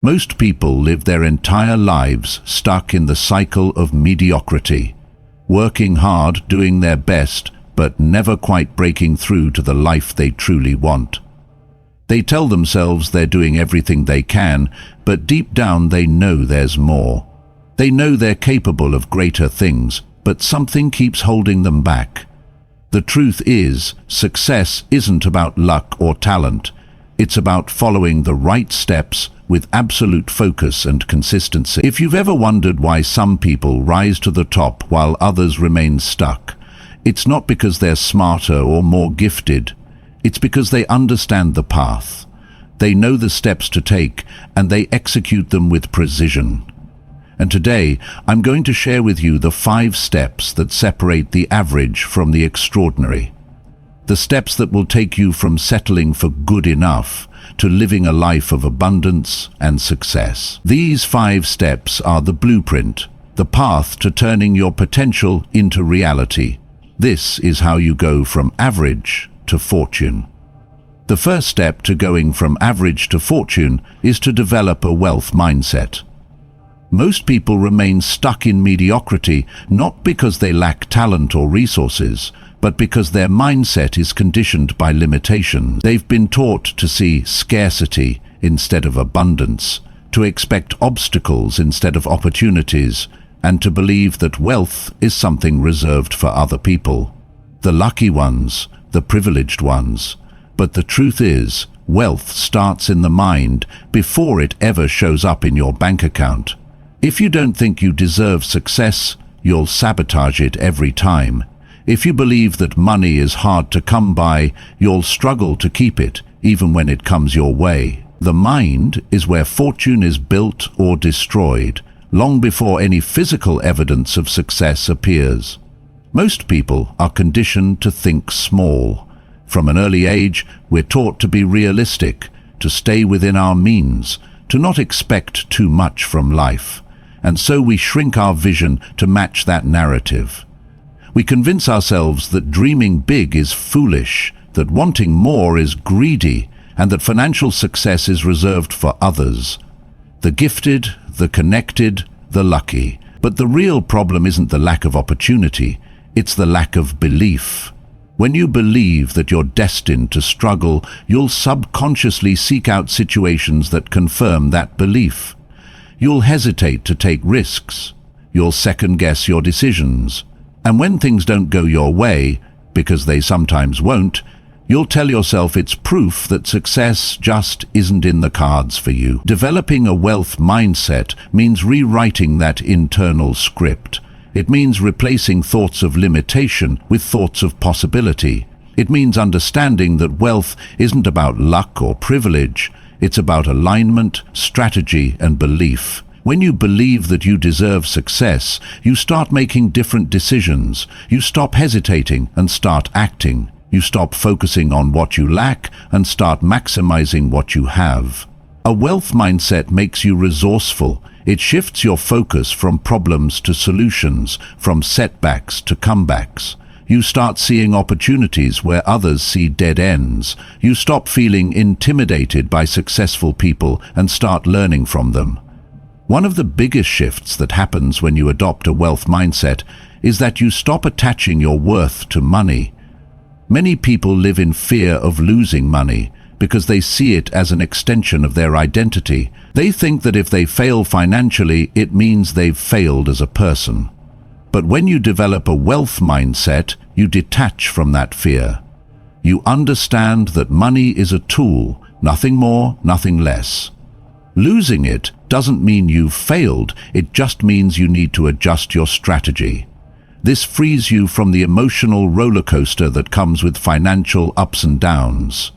Most people live their entire lives stuck in the cycle of mediocrity, working hard, doing their best, but never quite breaking through to the life they truly want. They tell themselves they're doing everything they can, but deep down they know there's more. They know they're capable of greater things, but something keeps holding them back. The truth is, success isn't about luck or talent. It's about following the right steps with absolute focus and consistency. If you've ever wondered why some people rise to the top while others remain stuck, it's not because they're smarter or more gifted. It's because they understand the path. They know the steps to take, and they execute them with precision. And today, I'm going to share with you the 5 steps that separate the average from the extraordinary. The steps that will take you from settling for good enough to living a life of abundance and success. These 5 steps are the blueprint, the path to turning your potential into reality. This is how you go from average to fortune. The first step to going from average to fortune is to develop a wealth mindset. Most people remain stuck in mediocrity not because they lack talent or resources, but because their mindset is conditioned by limitation. They've been taught to see scarcity instead of abundance, to expect obstacles instead of opportunities, and to believe that wealth is something reserved for other people, the lucky ones, the privileged ones. But the truth is, wealth starts in the mind before it ever shows up in your bank account. If you don't think you deserve success, you'll sabotage it every time. If you believe that money is hard to come by, you'll struggle to keep it, even when it comes your way. The mind is where fortune is built or destroyed, long before any physical evidence of success appears. Most people are conditioned to think small. From an early age, we're taught to be realistic, to stay within our means, to not expect too much from life. And so we shrink our vision to match that narrative. We convince ourselves that dreaming big is foolish, that wanting more is greedy, and that financial success is reserved for others. The gifted, the connected, the lucky. But the real problem isn't the lack of opportunity, it's the lack of belief. When you believe that you're destined to struggle, you'll subconsciously seek out situations that confirm that belief. You'll hesitate to take risks. You'll second-guess your decisions. And when things don't go your way, because they sometimes won't, you'll tell yourself it's proof that success just isn't in the cards for you. Developing a wealth mindset means rewriting that internal script. It means replacing thoughts of limitation with thoughts of possibility. It means understanding that wealth isn't about luck or privilege. It's about alignment, strategy, and belief. When you believe that you deserve success, you start making different decisions. You stop hesitating and start acting. You stop focusing on what you lack and start maximizing what you have. A wealth mindset makes you resourceful. It shifts your focus from problems to solutions, from setbacks to comebacks. You start seeing opportunities where others see dead ends. You stop feeling intimidated by successful people and start learning from them. One of the biggest shifts that happens when you adopt a wealth mindset is that you stop attaching your worth to money. Many people live in fear of losing money because they see it as an extension of their identity. They think that if they fail financially, it means they've failed as a person. But when you develop a wealth mindset, you detach from that fear. You understand that money is a tool, nothing more, nothing less. Losing it doesn't mean you've failed, it just means you need to adjust your strategy. This frees you from the emotional roller coaster that comes with financial ups and downs.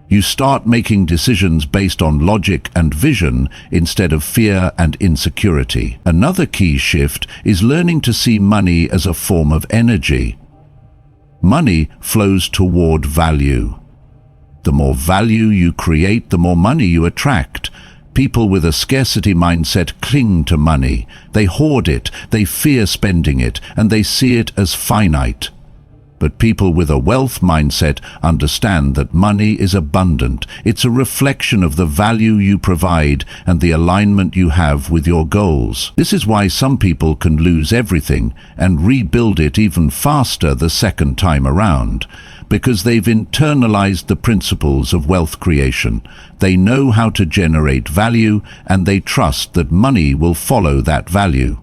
You start making decisions based on logic and vision instead of fear and insecurity. Another key shift is learning to see money as a form of energy. Money flows toward value. The more value you create, the more money you attract. People with a scarcity mindset cling to money. They hoard it, they fear spending it, and they see it as finite. But people with a wealth mindset understand that money is abundant. It's a reflection of the value you provide and the alignment you have with your goals. This is why some people can lose everything and rebuild it even faster the second time around, because they've internalized the principles of wealth creation. They know how to generate value, and they trust that money will follow that value.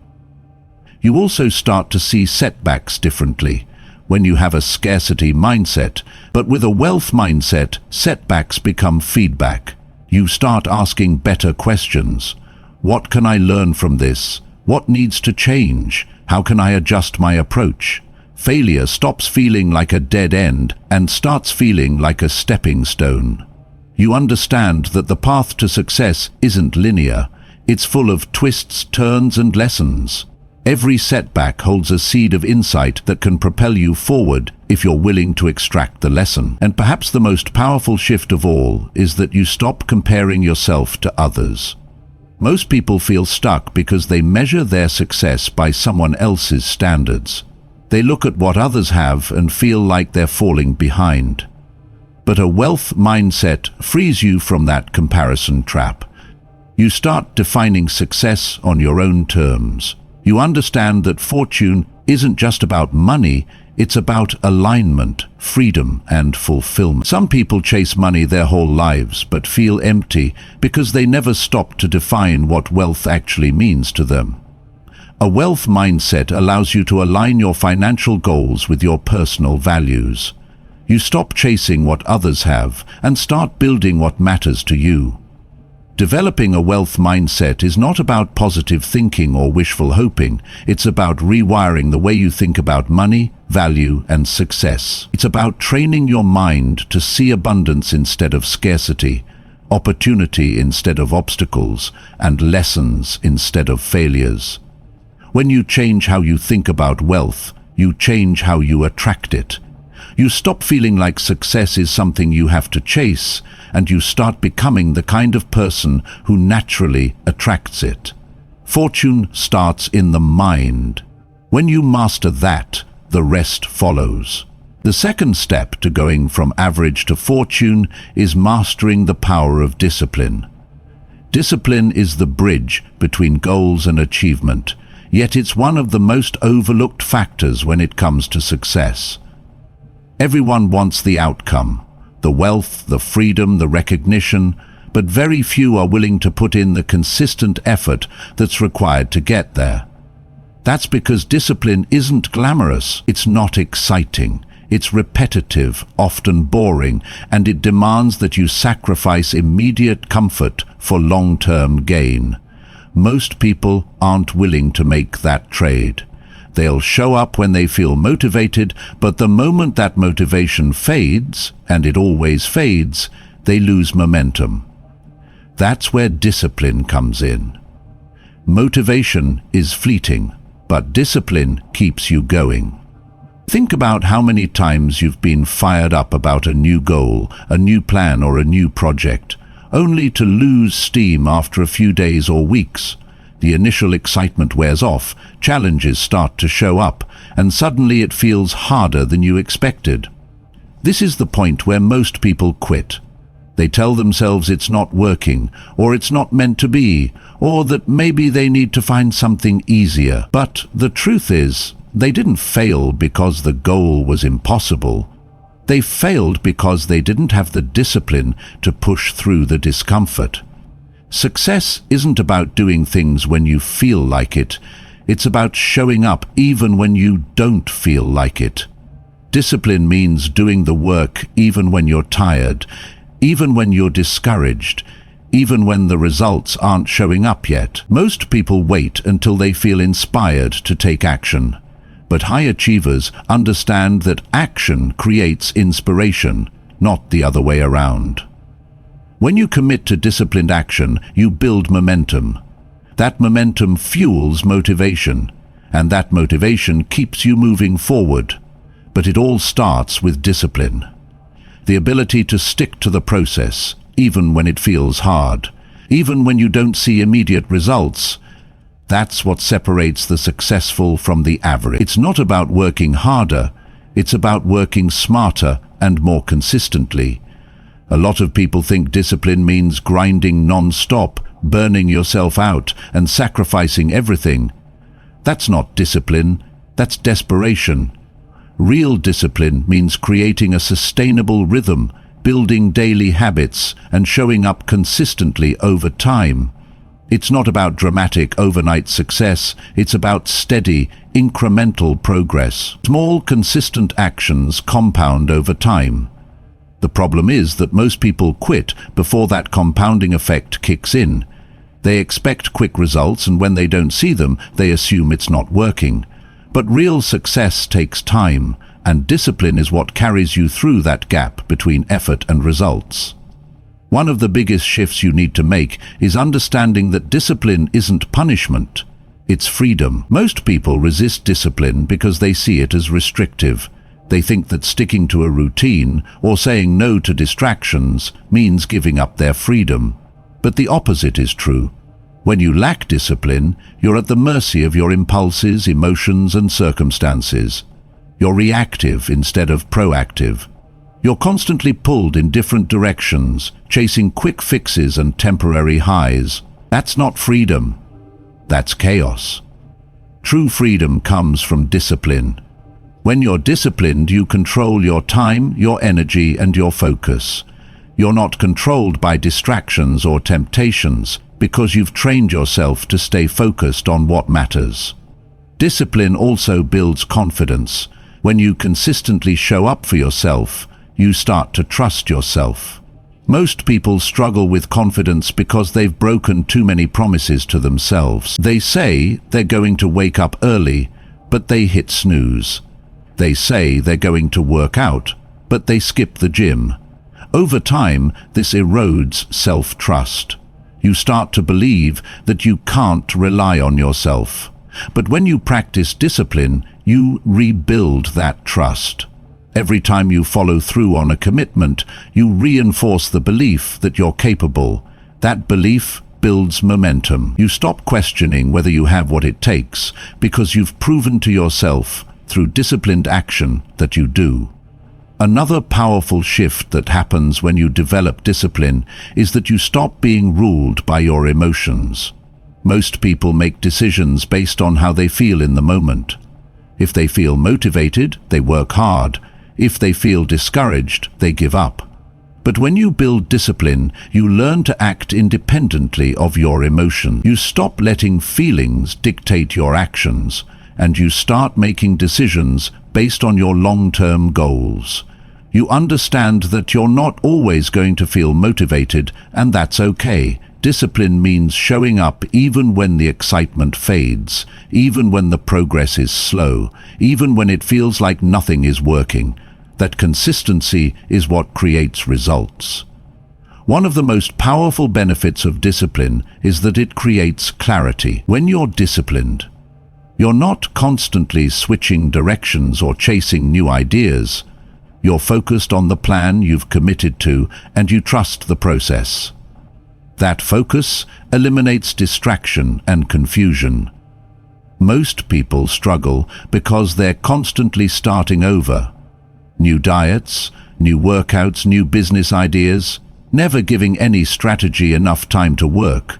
You also start to see setbacks differently when you have a scarcity mindset, but with a wealth mindset, setbacks become feedback. You start asking better questions. What can I learn from this? What needs to change? How can I adjust my approach? Failure stops feeling like a dead end and starts feeling like a stepping stone. You understand that the path to success isn't linear. It's full of twists, turns, and lessons. Every setback holds a seed of insight that can propel you forward if you're willing to extract the lesson. And perhaps the most powerful shift of all is that you stop comparing yourself to others. Most people feel stuck because they measure their success by someone else's standards. They look at what others have and feel like they're falling behind. But a wealth mindset frees you from that comparison trap. You start defining success on your own terms. You understand that fortune isn't just about money, it's about alignment, freedom, and fulfillment. Some people chase money their whole lives but feel empty because they never stop to define what wealth actually means to them. A wealth mindset allows you to align your financial goals with your personal values. You stop chasing what others have and start building what matters to you. Developing a wealth mindset is not about positive thinking or wishful hoping. It's about rewiring the way you think about money, value, and success. It's about training your mind to see abundance instead of scarcity, opportunity instead of obstacles, and lessons instead of failures. When you change how you think about wealth, you change how you attract it. You stop feeling like success is something you have to chase, and you start becoming the kind of person who naturally attracts it. Fortune starts in the mind. When you master that, the rest follows. The second step to going from average to fortune is mastering the power of discipline. Discipline is the bridge between goals and achievement, yet it's one of the most overlooked factors when it comes to success. Everyone wants the outcome, the wealth, the freedom, the recognition, but very few are willing to put in the consistent effort that's required to get there. That's because discipline isn't glamorous, it's not exciting, it's repetitive, often boring, and it demands that you sacrifice immediate comfort for long-term gain. Most people aren't willing to make that trade. They'll show up when they feel motivated, but the moment that motivation fades, and it always fades, they lose momentum. That's where discipline comes in. Motivation is fleeting, but discipline keeps you going. Think about how many times you've been fired up about a new goal, a new plan, or a new project, only to lose steam after a few days or weeks. The initial excitement wears off, challenges start to show up, and suddenly it feels harder than you expected. This is the point where most people quit. They tell themselves it's not working, or it's not meant to be, or that maybe they need to find something easier. But the truth is, they didn't fail because the goal was impossible. They failed because they didn't have the discipline to push through the discomfort. Success isn't about doing things when you feel like it. It's about showing up even when you don't feel like it. Discipline means doing the work even when you're tired, even when you're discouraged, even when the results aren't showing up yet. Most people wait until they feel inspired to take action. But high achievers understand that action creates inspiration, not the other way around. When you commit to disciplined action, you build momentum. That momentum fuels motivation, and that motivation keeps you moving forward. But it all starts with discipline. The ability to stick to the process, even when it feels hard, even when you don't see immediate results. That's what separates the successful from the average. It's not about working harder, It's about working smarter and more consistently. A lot of people think discipline means grinding non-stop, burning yourself out, and sacrificing everything. That's not discipline, that's desperation. Real discipline means creating a sustainable rhythm, building daily habits, and showing up consistently over time. It's not about dramatic overnight success, it's about steady, incremental progress. Small, consistent actions compound over time. The problem is that most people quit before that compounding effect kicks in. They expect quick results, and when they don't see them, they assume it's not working. But real success takes time, and discipline is what carries you through that gap between effort and results. One of the biggest shifts you need to make is understanding that discipline isn't punishment, it's freedom. Most people resist discipline because they see it as restrictive. They think that sticking to a routine or saying no to distractions means giving up their freedom. But the opposite is true. When you lack discipline, you're at the mercy of your impulses, emotions, and circumstances. You're reactive instead of proactive. You're constantly pulled in different directions, chasing quick fixes and temporary highs. That's not freedom. That's chaos. True freedom comes from discipline. When you're disciplined, you control your time, your energy, and your focus. You're not controlled by distractions or temptations because you've trained yourself to stay focused on what matters. Discipline also builds confidence. When you consistently show up for yourself, you start to trust yourself. Most people struggle with confidence because they've broken too many promises to themselves. They say they're going to wake up early, but they hit snooze. They say they're going to work out, but they skip the gym. Over time, this erodes self-trust. You start to believe that you can't rely on yourself. But when you practice discipline, you rebuild that trust. Every time you follow through on a commitment, you reinforce the belief that you're capable. That belief builds momentum. You stop questioning whether you have what it takes because you've proven to yourself through disciplined action that you do. Another powerful shift that happens when you develop discipline is that you stop being ruled by your emotions. Most people make decisions based on how they feel in the moment. If they feel motivated, they work hard. If they feel discouraged, they give up. But when you build discipline, you learn to act independently of your emotion. You stop letting feelings dictate your actions, and you start making decisions based on your long-term goals. You understand that you're not always going to feel motivated, and that's okay. Discipline means showing up even when the excitement fades, even when the progress is slow, even when it feels like nothing is working. That consistency is what creates results. One of the most powerful benefits of discipline is that it creates clarity. When you're disciplined, you're not constantly switching directions or chasing new ideas. You're focused on the plan you've committed to, and you trust the process. That focus eliminates distraction and confusion. Most people struggle because they're constantly starting over. New diets, new workouts, new business ideas, never giving any strategy enough time to work.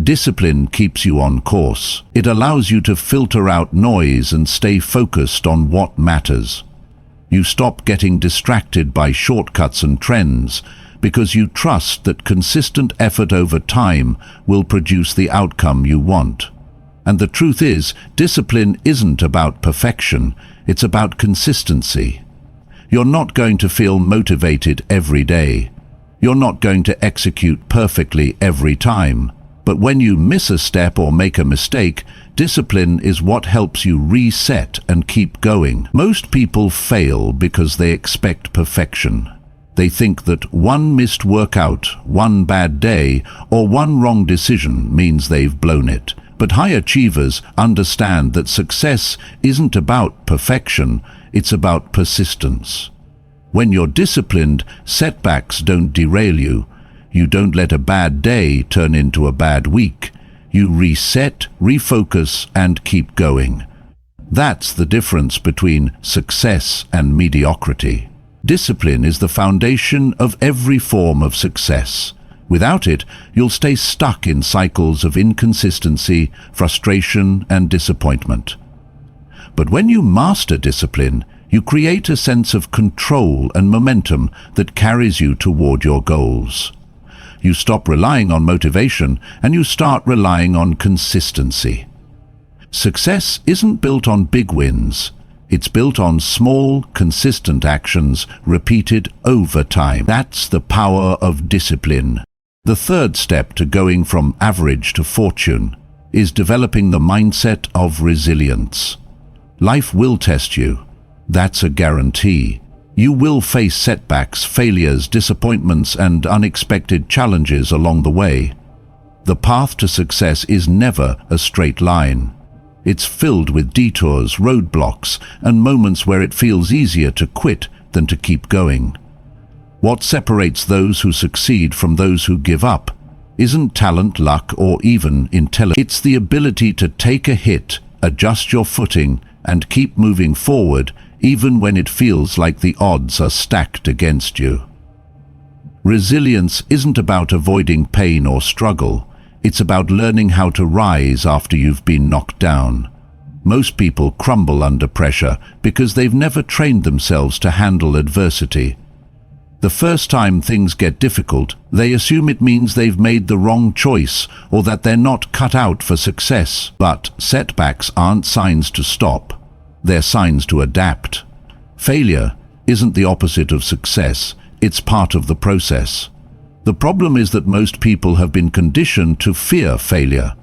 Discipline keeps you on course. It allows you to filter out noise and stay focused on what matters. You stop getting distracted by shortcuts and trends because you trust that consistent effort over time will produce the outcome you want. And the truth is, discipline isn't about perfection, it's about consistency. You're not going to feel motivated every day. You're not going to execute perfectly every time. But when you miss a step or make a mistake, discipline is what helps you reset and keep going. Most people fail because they expect perfection. They think that one missed workout, one bad day, or one wrong decision means they've blown it. But high achievers understand that success isn't about perfection, it's about persistence. When you're disciplined, setbacks don't derail you. You don't let a bad day turn into a bad week. You reset, refocus, and keep going. That's the difference between success and mediocrity. Discipline is the foundation of every form of success. Without it, you'll stay stuck in cycles of inconsistency, frustration, and disappointment. But when you master discipline, you create a sense of control and momentum that carries you toward your goals. You stop relying on motivation and you start relying on consistency. Success isn't built on big wins. It's built on small, consistent actions repeated over time. That's the power of discipline. The third step to going from average to fortune is developing the mindset of resilience. Life will test you. That's a guarantee. You will face setbacks, failures, disappointments, and unexpected challenges along the way. The path to success is never a straight line. It's filled with detours, roadblocks, and moments where it feels easier to quit than to keep going. What separates those who succeed from those who give up isn't talent, luck, or even intelligence. It's the ability to take a hit, adjust your footing, and keep moving forward even when it feels like the odds are stacked against you. Resilience isn't about avoiding pain or struggle. It's about learning how to rise after you've been knocked down. Most people crumble under pressure because they've never trained themselves to handle adversity. The first time things get difficult, they assume it means they've made the wrong choice or that they're not cut out for success. But setbacks aren't signs to stop. They're signs to adapt. Failure isn't the opposite of success. It's part of the process. The problem is that most people have been conditioned to fear failure.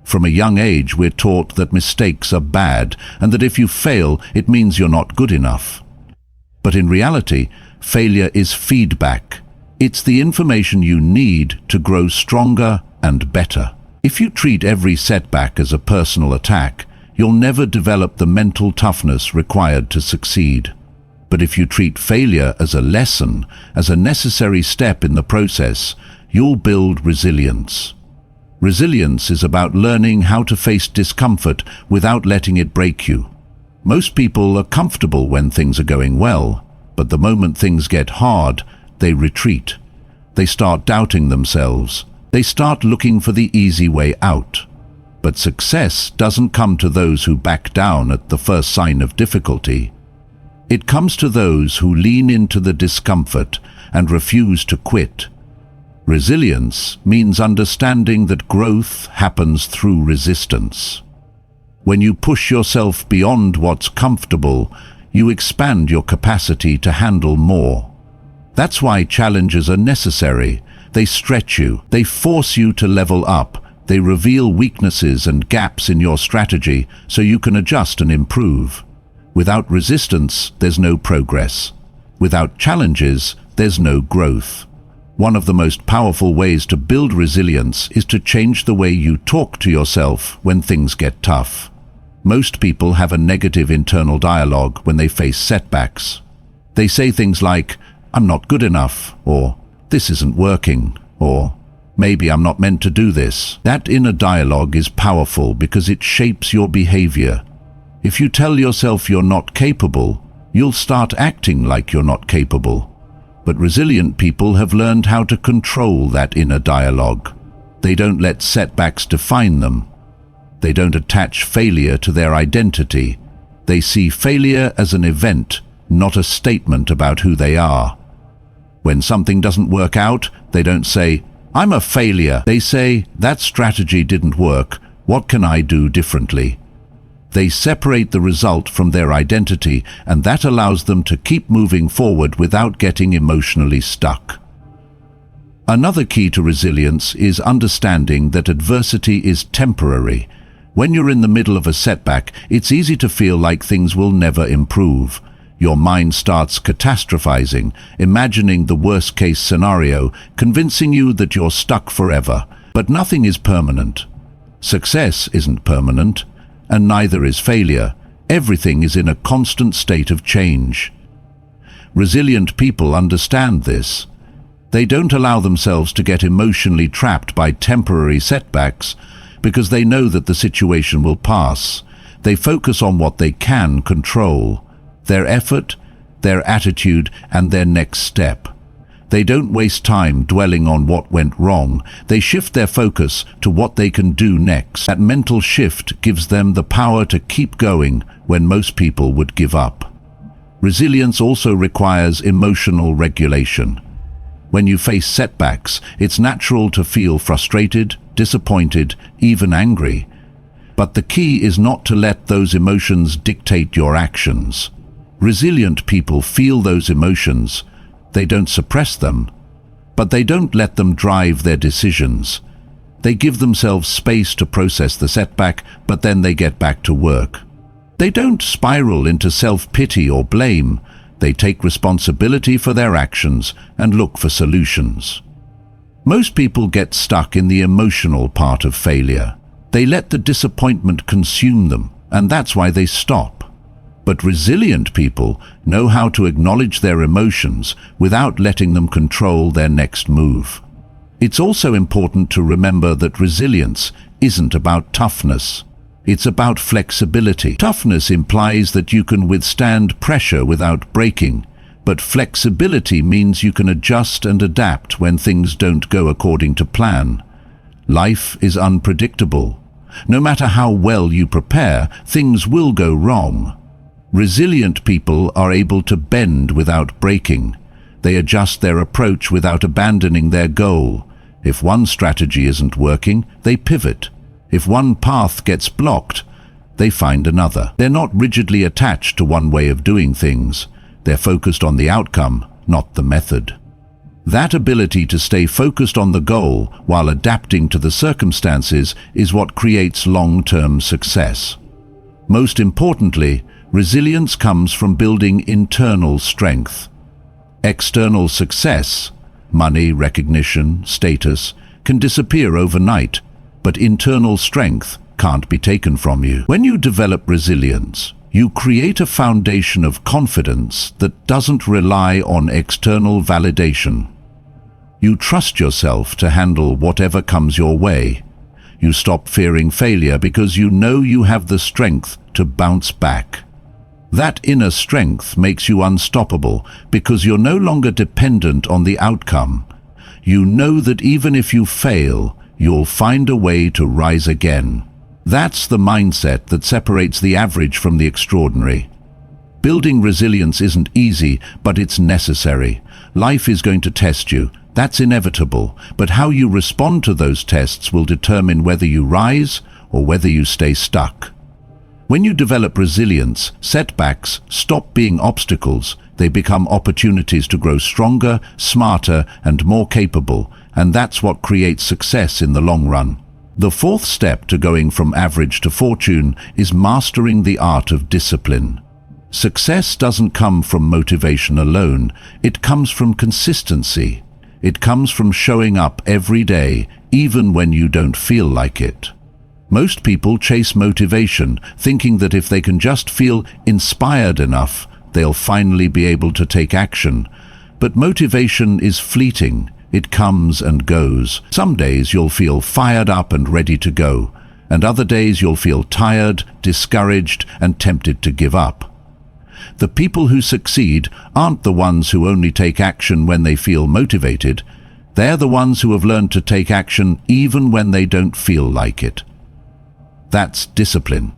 From a young age, we're taught that mistakes are bad and that if you fail, it means you're not good enough. But in reality, failure is feedback. It's the information you need to grow stronger and better. If you treat every setback as a personal attack, you'll never develop the mental toughness required to succeed. But if you treat failure as a lesson, as a necessary step in the process, you'll build resilience. Resilience is about learning how to face discomfort without letting it break you. Most people are comfortable when things are going well, but the moment things get hard, they retreat. They start doubting themselves. They start looking for the easy way out. But success doesn't come to those who back down at the first sign of difficulty. It comes to those who lean into the discomfort and refuse to quit. Resilience means understanding that growth happens through resistance. When you push yourself beyond what's comfortable, you expand your capacity to handle more. That's why challenges are necessary. They stretch you, they force you to level up, they reveal weaknesses and gaps in your strategy so you can adjust and improve. Without resistance, there's no progress. Without challenges, there's no growth. One of the most powerful ways to build resilience is to change the way you talk to yourself when things get tough. Most people have a negative internal dialogue when they face setbacks. They say things like, "I'm not good enough," or "This isn't working," or "Maybe I'm not meant to do this." That inner dialogue is powerful because it shapes your behavior. If you tell yourself you're not capable, you'll start acting like you're not capable. But resilient people have learned how to control that inner dialogue. They don't let setbacks define them. They don't attach failure to their identity. They see failure as an event, not a statement about who they are. When something doesn't work out, they don't say, "I'm a failure." They say, "That strategy didn't work. What can I do differently?" They separate the result from their identity, and that allows them to keep moving forward without getting emotionally stuck. Another key to resilience is understanding that adversity is temporary. When you're in the middle of a setback, it's easy to feel like things will never improve. Your mind starts catastrophizing, imagining the worst-case scenario, convincing you that you're stuck forever. But nothing is permanent. Success isn't permanent, and neither is failure. Everything is in a constant state of change. Resilient people understand this. They don't allow themselves to get emotionally trapped by temporary setbacks because they know that the situation will pass. They focus on what they can control: their effort, their attitude, and their next step. They don't waste time dwelling on what went wrong. They shift their focus to what they can do next. That mental shift gives them the power to keep going when most people would give up. Resilience also requires emotional regulation. When you face setbacks, it's natural to feel frustrated, disappointed, even angry. But the key is not to let those emotions dictate your actions. Resilient people feel those emotions. They don't suppress them, but they don't let them drive their decisions. They give themselves space to process the setback, but then they get back to work. They don't spiral into self-pity or blame. They take responsibility for their actions and look for solutions. Most people get stuck in the emotional part of failure. They let the disappointment consume them, and that's why they stop. But resilient people know how to acknowledge their emotions without letting them control their next move. It's also important to remember that resilience isn't about toughness. It's about flexibility. Toughness implies that you can withstand pressure without breaking, but flexibility means you can adjust and adapt when things don't go according to plan. Life is unpredictable. No matter how well you prepare, things will go wrong. Resilient people are able to bend without breaking. They adjust their approach without abandoning their goal. If one strategy isn't working, they pivot. If one path gets blocked, they find another. They're not rigidly attached to one way of doing things. They're focused on the outcome, not the method. That ability to stay focused on the goal while adapting to the circumstances is what creates long-term success. Most importantly, resilience comes from building internal strength. External success, money, recognition, status, can disappear overnight, but internal strength can't be taken from you. When you develop resilience, you create a foundation of confidence that doesn't rely on external validation. You trust yourself to handle whatever comes your way. You stop fearing failure because you know you have the strength to bounce back. That inner strength makes you unstoppable because you're no longer dependent on the outcome. You know that even if you fail, you'll find a way to rise again. That's the mindset that separates the average from the extraordinary. Building resilience isn't easy, but it's necessary. Life is going to test you. That's inevitable, but how you respond to those tests will determine whether you rise or whether you stay stuck. When you develop resilience, setbacks stop being obstacles. They become opportunities to grow stronger, smarter, and more capable, and that's what creates success in the long run. The fourth step to going from average to fortune is mastering the art of discipline. Success doesn't come from motivation alone. It comes from consistency. It comes from showing up every day, even when you don't feel like it. Most people chase motivation, thinking that if they can just feel inspired enough, they'll finally be able to take action. But motivation is fleeting. It comes and goes. Some days you'll feel fired up and ready to go, and other days you'll feel tired, discouraged, and tempted to give up. The people who succeed aren't the ones who only take action when they feel motivated. They're the ones who have learned to take action even when they don't feel like it. That's discipline.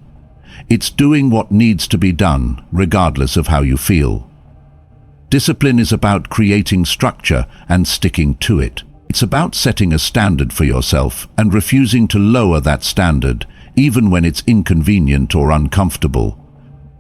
It's doing what needs to be done, regardless of how you feel. Discipline is about creating structure and sticking to it. It's about setting a standard for yourself and refusing to lower that standard, even when it's inconvenient or uncomfortable.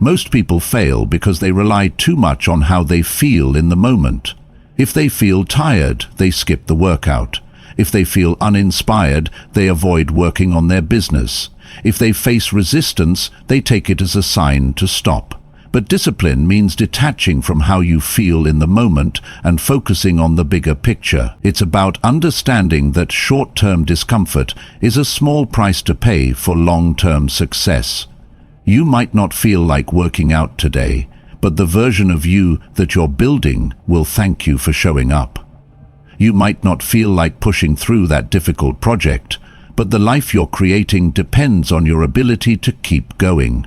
Most people fail because they rely too much on how they feel in the moment. If they feel tired, they skip the workout. If they feel uninspired, they avoid working on their business. If they face resistance, they take it as a sign to stop. But discipline means detaching from how you feel in the moment and focusing on the bigger picture. It's about understanding that short-term discomfort is a small price to pay for long-term success. You might not feel like working out today, but the version of you that you're building will thank you for showing up. You might not feel like pushing through that difficult project, but the life you're creating depends on your ability to keep going.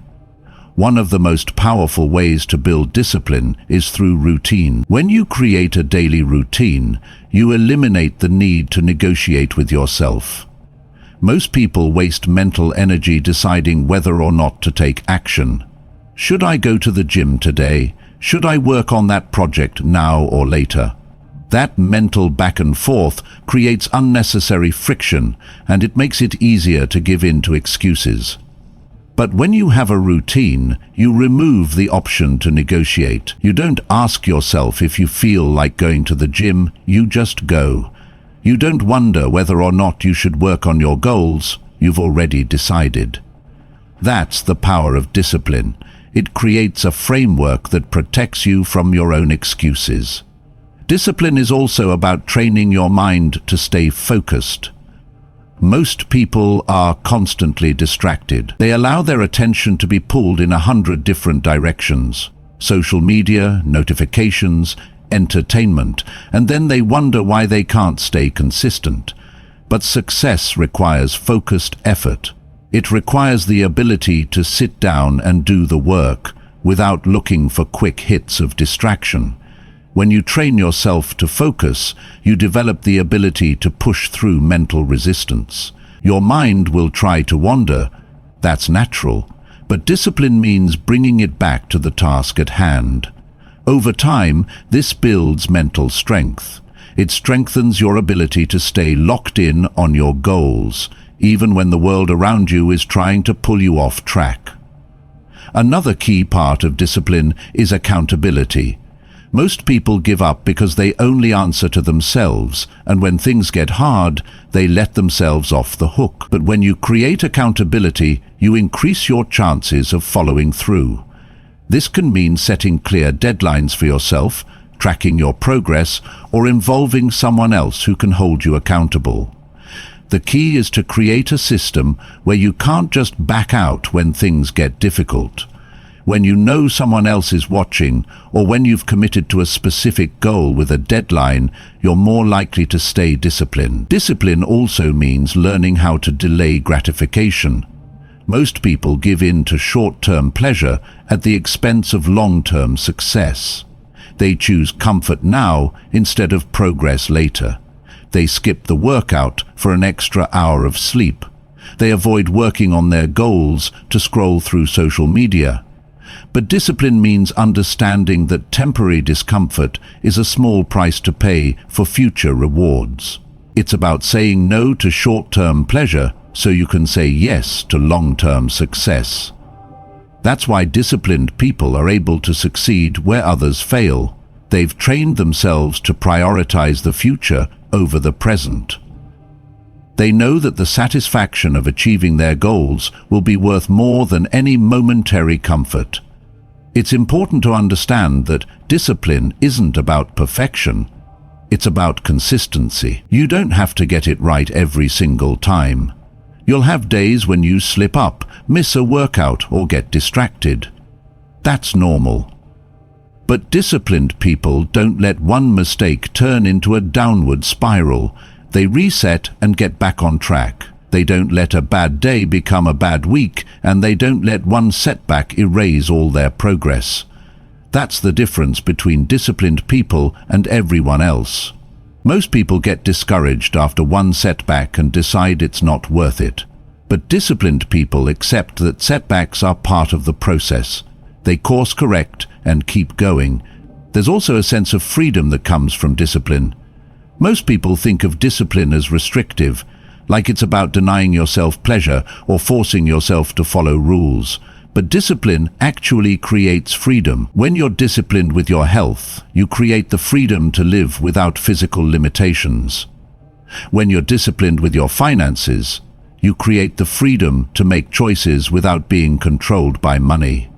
One of the most powerful ways to build discipline is through routine. When you create a daily routine, you eliminate the need to negotiate with yourself. Most people waste mental energy deciding whether or not to take action. Should I go to the gym today? Should I work on that project now or later? That mental back and forth creates unnecessary friction, and it makes it easier to give in to excuses. But when you have a routine, you remove the option to negotiate. You don't ask yourself if you feel like going to the gym, you just go. You don't wonder whether or not you should work on your goals, you've already decided. That's the power of discipline. It creates a framework that protects you from your own excuses. Discipline is also about training your mind to stay focused. Most people are constantly distracted. They allow their attention to be pulled in 100 different directions. Social media, notifications, entertainment, and then they wonder why they can't stay consistent. But success requires focused effort. It requires the ability to sit down and do the work without looking for quick hits of distraction. When you train yourself to focus, you develop the ability to push through mental resistance. Your mind will try to wander. That's natural. But discipline means bringing it back to the task at hand. Over time, this builds mental strength. It strengthens your ability to stay locked in on your goals, even when the world around you is trying to pull you off track. Another key part of discipline is accountability. Most people give up because they only answer to themselves, and when things get hard, they let themselves off the hook. But when you create accountability, you increase your chances of following through. This can mean setting clear deadlines for yourself, tracking your progress, or involving someone else who can hold you accountable. The key is to create a system where you can't just back out when things get difficult. When you know someone else is watching, or when you've committed to a specific goal with a deadline, you're more likely to stay disciplined. Discipline also means learning how to delay gratification. Most people give in to short-term pleasure at the expense of long-term success. They choose comfort now instead of progress later. They skip the workout for an extra hour of sleep. They avoid working on their goals to scroll through social media. But discipline means understanding that temporary discomfort is a small price to pay for future rewards. It's about saying no to short-term pleasure so you can say yes to long-term success. That's why disciplined people are able to succeed where others fail. They've trained themselves to prioritize the future over the present. They know that the satisfaction of achieving their goals will be worth more than any momentary comfort. It's important to understand that discipline isn't about perfection. It's about consistency. You don't have to get it right every single time. You'll have days when you slip up, miss a workout, or get distracted. That's normal. But disciplined people don't let one mistake turn into a downward spiral. They reset and get back on track. They don't let a bad day become a bad week, and they don't let one setback erase all their progress. That's the difference between disciplined people and everyone else. Most people get discouraged after one setback and decide it's not worth it. But disciplined people accept that setbacks are part of the process. They course correct and keep going. There's also a sense of freedom that comes from discipline. Most people think of discipline as restrictive, like it's about denying yourself pleasure or forcing yourself to follow rules. But discipline actually creates freedom. When you're disciplined with your health, you create the freedom to live without physical limitations. When you're disciplined with your finances, you create the freedom to make choices without being controlled by money.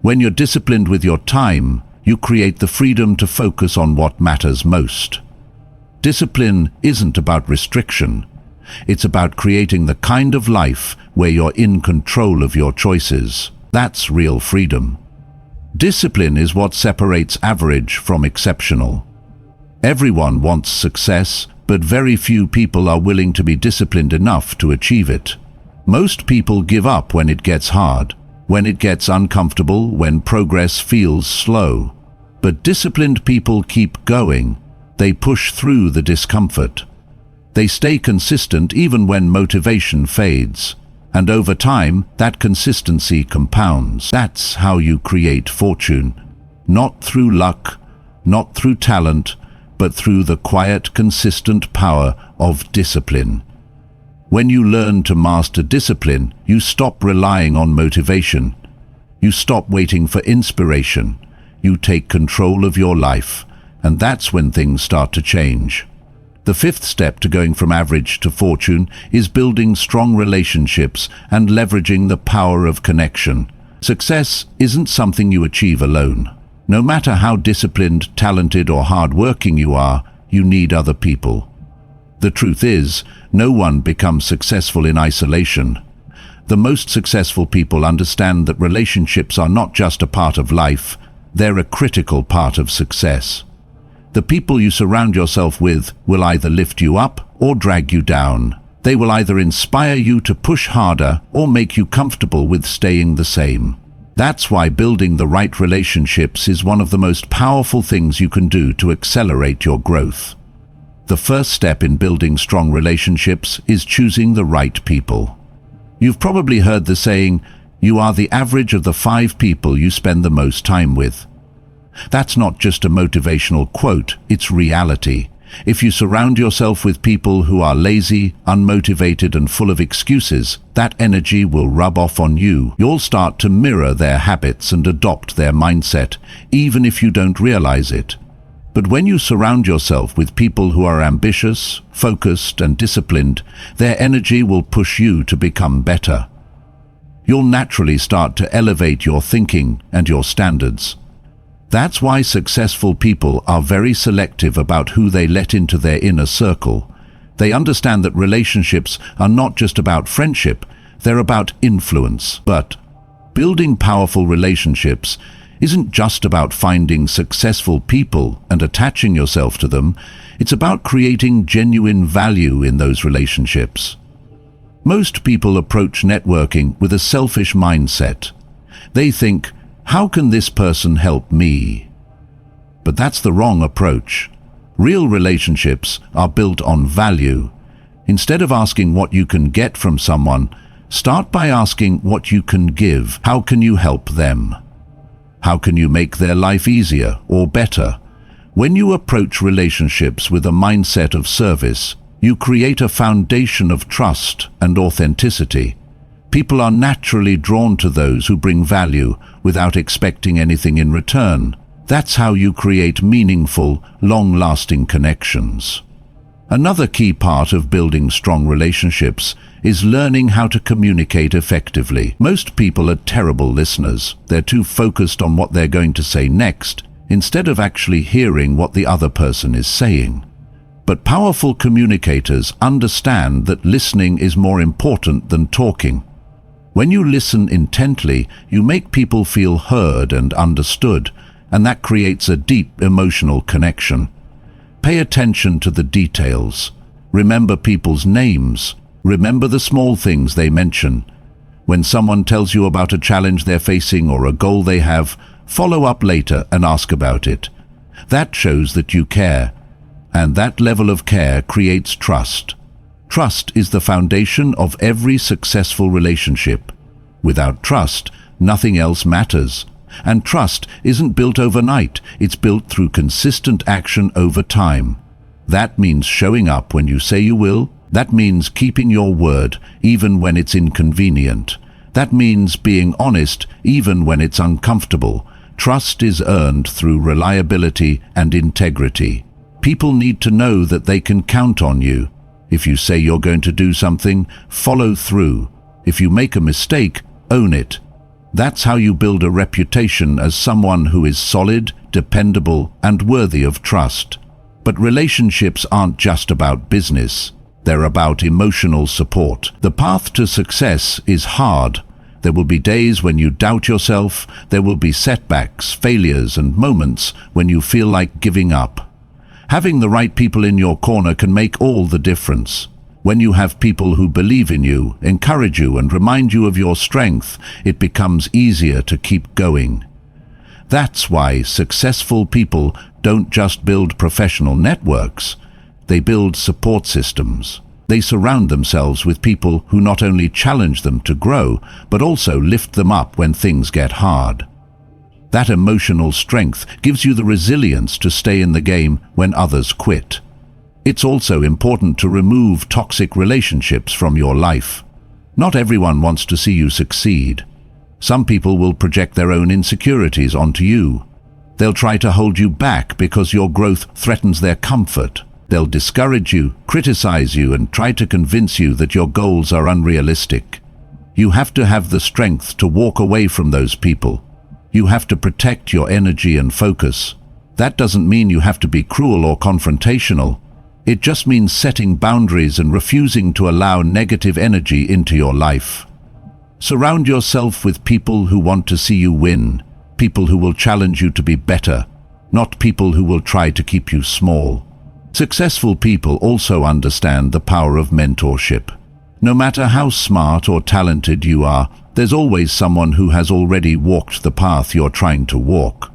When you're disciplined with your time, you create the freedom to focus on what matters most. Discipline isn't about restriction. It's about creating the kind of life where you're in control of your choices. That's real freedom. Discipline is what separates average from exceptional. Everyone wants success, but very few people are willing to be disciplined enough to achieve it. Most people give up when it gets hard. when it gets uncomfortable, when progress feels slow. But disciplined people keep going. They push through the discomfort. They stay consistent even when motivation fades. And over time, that consistency compounds. That's how you create fortune. Not through luck, not through talent, but through the quiet, consistent power of discipline. When you learn to master discipline, you stop relying on motivation. You stop waiting for inspiration. You take control of your life, and that's when things start to change. The fifth step to going from average to fortune is building strong relationships and leveraging the power of connection. Success isn't something you achieve alone. No matter how disciplined, talented, or hardworking you are, you need other people. The truth is, no one becomes successful in isolation. The most successful people understand that relationships are not just a part of life, they're a critical part of success. The people you surround yourself with will either lift you up or drag you down. They will either inspire you to push harder or make you comfortable with staying the same. That's why building the right relationships is one of the most powerful things you can do to accelerate your growth. The first step in building strong relationships is choosing the right people. You've probably heard the saying, "You are the average of the 5 people you spend the most time with." That's not just a motivational quote, it's reality. If you surround yourself with people who are lazy, unmotivated, and full of excuses, that energy will rub off on you. You'll start to mirror their habits and adopt their mindset, even if you don't realize it. But when you surround yourself with people who are ambitious, focused, and disciplined, their energy will push you to become better. You'll naturally start to elevate your thinking and your standards. That's why successful people are very selective about who they let into their inner circle. They understand that relationships are not just about friendship, they're about influence. But building powerful relationships isn't just about finding successful people and attaching yourself to them, it's about creating genuine value in those relationships. Most people approach networking with a selfish mindset. They think, "How can this person help me?" But that's the wrong approach. Real relationships are built on value. Instead of asking what you can get from someone, start by asking what you can give. How can you help them? How can you make their life easier or better? When you approach relationships with a mindset of service, you create a foundation of trust and authenticity. People are naturally drawn to those who bring value without expecting anything in return. That's how you create meaningful, long-lasting connections. Another key part of building strong relationships is learning how to communicate effectively. Most people are terrible listeners. They're too focused on what they're going to say next, instead of actually hearing what the other person is saying. But powerful communicators understand that listening is more important than talking. When you listen intently, you make people feel heard and understood, and that creates a deep emotional connection. Pay attention to the details. Remember people's names. Remember the small things they mention. When someone tells you about a challenge they're facing or a goal they have, follow up later and ask about it. That shows that you care, and that level of care creates trust. Trust is the foundation of every successful relationship. Without trust, nothing else matters. And trust isn't built overnight, it's built through consistent action over time. That means showing up when you say you will. That means keeping your word, even when it's inconvenient. That means being honest, even when it's uncomfortable. Trust is earned through reliability and integrity. People need to know that they can count on you. If you say you're going to do something, follow through. If you make a mistake, own it. That's how you build a reputation as someone who is solid, dependable, and worthy of trust. But relationships aren't just about business. They're about emotional support. The path to success is hard. There will be days when you doubt yourself. There will be setbacks, failures, and moments when you feel like giving up. Having the right people in your corner can make all the difference. When you have people who believe in you, encourage you, and remind you of your strength, it becomes easier to keep going. That's why successful people don't just build professional networks, they build support systems. They surround themselves with people who not only challenge them to grow, but also lift them up when things get hard. That emotional strength gives you the resilience to stay in the game when others quit. It's also important to remove toxic relationships from your life. Not everyone wants to see you succeed. Some people will project their own insecurities onto you. They'll try to hold you back because your growth threatens their comfort. They'll discourage you, criticize you, and try to convince you that your goals are unrealistic. You have to have the strength to walk away from those people. You have to protect your energy and focus. That doesn't mean you have to be cruel or confrontational. It just means setting boundaries and refusing to allow negative energy into your life. Surround yourself with people who want to see you win, people who will challenge you to be better, not people who will try to keep you small. Successful people also understand the power of mentorship. No matter how smart or talented you are, there's always someone who has already walked the path you're trying to walk.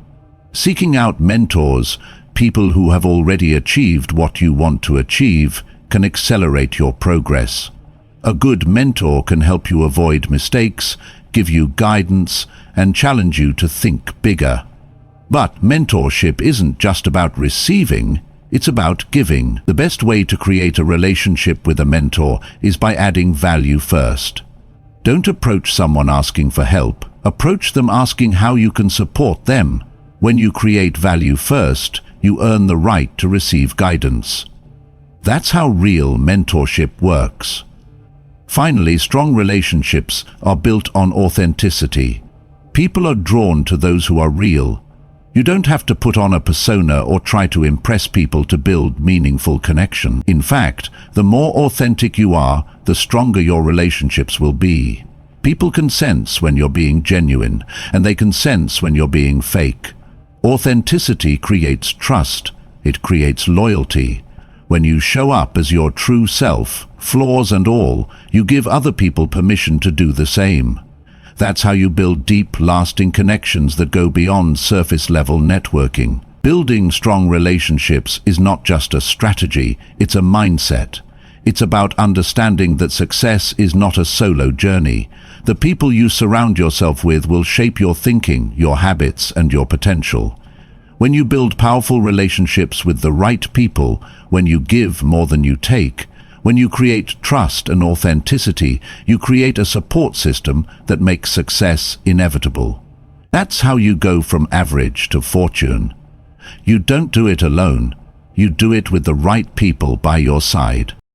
Seeking out mentors, people who have already achieved what you want to achieve, can accelerate your progress. A good mentor can help you avoid mistakes, give you guidance, and challenge you to think bigger. But mentorship isn't just about receiving, it's about giving. The best way to create a relationship with a mentor is by adding value first. Don't approach someone asking for help. Approach them asking how you can support them. When you create value first, you earn the right to receive guidance. That's how real mentorship works. Finally, strong relationships are built on authenticity. People are drawn to those who are real. You don't have to put on a persona or try to impress people to build meaningful connection. In fact, the more authentic you are, the stronger your relationships will be. People can sense when you're being genuine, and they can sense when you're being fake. Authenticity creates trust. It creates loyalty. When you show up as your true self, flaws and all, you give other people permission to do the same. That's how you build deep, lasting connections that go beyond surface-level networking. Building strong relationships is not just a strategy, it's a mindset. It's about understanding that success is not a solo journey. The people you surround yourself with will shape your thinking, your habits, and your potential. When you build powerful relationships with the right people, when you give more than you take, when you create trust and authenticity, you create a support system that makes success inevitable. That's how you go from average to fortune. You don't do it alone. You do it with the right people by your side.